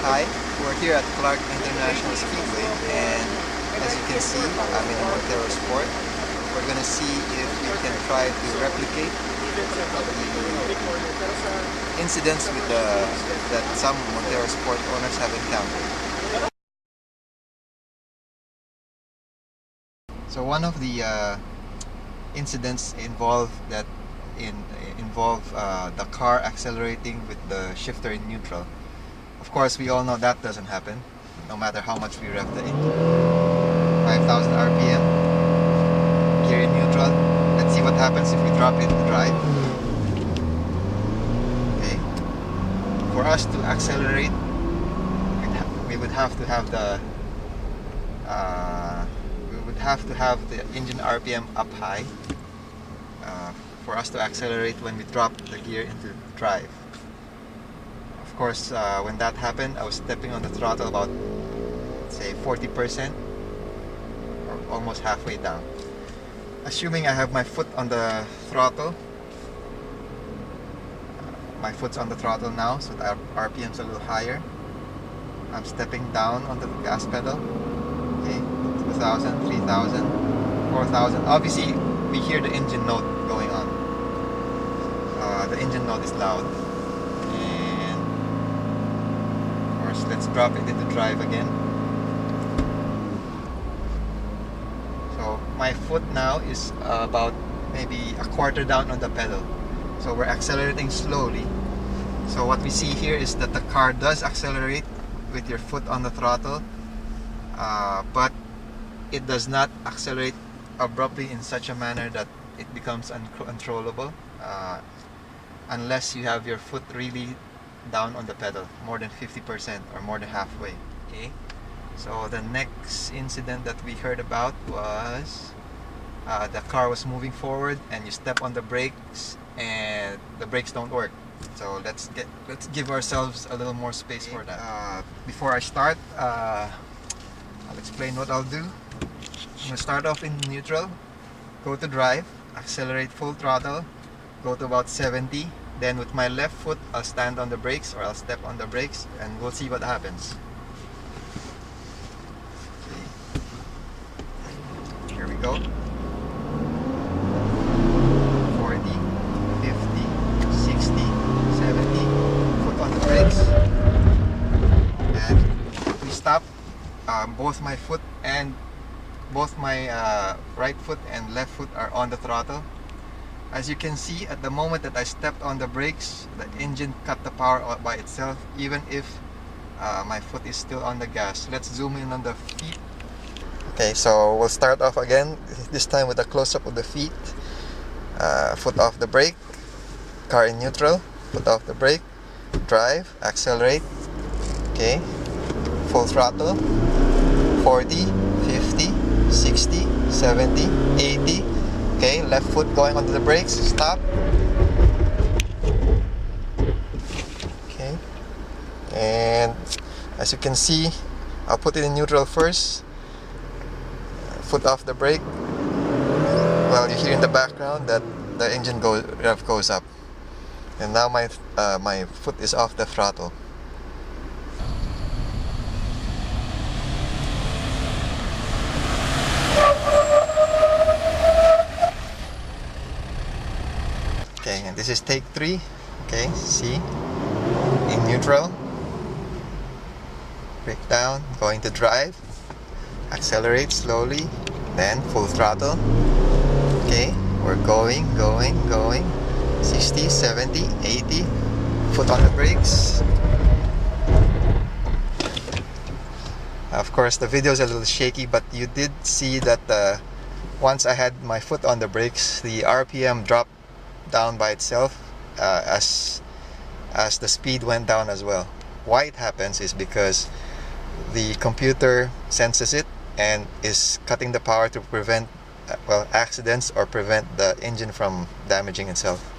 Hi, we're here at Clark International Speedway, and as you can see, I'm in a Montero Sport. We're gonna see if we can try to replicate the incidents with that some Montero Sport owners have encountered. So one of the incidents involve the car accelerating with the shifter in neutral. Of course, we all know that doesn't happen, no matter how much we rev the engine. 5,000 RPM, gear in neutral. Let's see what happens if we drop it to drive. Okay. For us to accelerate, we would have to have the engine RPM up high for us to accelerate when we drop the gear into drive. Of course, when that happened, I was stepping on the throttle about, say, 40% or almost halfway down. Assuming I have my foot on the throttle, my foot's on the throttle now, so the RPM's a little higher. I'm stepping down onto the gas pedal. Okay, 2,000, 3,000, 4,000. Obviously, we hear the engine note going on. The engine note is loud. And of course, let's drop it into drive again. So my foot now is about maybe a quarter down on the pedal. So we're accelerating slowly. So what we see here is that the car does accelerate with your foot on the throttle, but it does not accelerate abruptly in such a manner that it becomes uncontrollable unless you have your foot really down on the pedal, more than 50% or more than halfway. Okay, so the next incident that we heard about was the car was moving forward and you step on the brakes and the brakes don't work. So let's give ourselves a little more space for that. Before I start, I'll explain what I'll do. I'm going to start off in neutral, go to drive, accelerate full throttle, go to about 70. Then with my left foot, I'll stand on the brakes or I'll step on the brakes and we'll see what happens. Okay. Here we go. 40, 50, 60, 70. Foot on the brakes. And we stop. Both my right foot and left foot are on the throttle. As you can see, at the moment that I stepped on the brakes, the engine cut the power out by itself, even if my foot is still on the gas. Let's zoom in on the feet. Okay, so we'll start off again, this time with a close-up of the feet. Foot off the brake, car in neutral, foot off the brake, drive, accelerate. Okay, full throttle, 40, 50, 60, 70, 80. Okay, left foot going onto the brakes, stop. Okay, and as you can see, I'll put it in neutral first. Foot off the brake. Well, you hear in the background that the engine rev goes up. And now my foot is off the throttle. Okay, and this is take 3. Okay, see, in neutral, brake down, going to drive, accelerate slowly, then full throttle. Okay, we're going, 60, 70, 80, foot on the brakes. Of course, the video is a little shaky, but you did see that once I had my foot on the brakes, the RPM dropped down by itself as the speed went down as well. Why it happens is because the computer senses it and is cutting the power to prevent accidents or prevent the engine from damaging itself.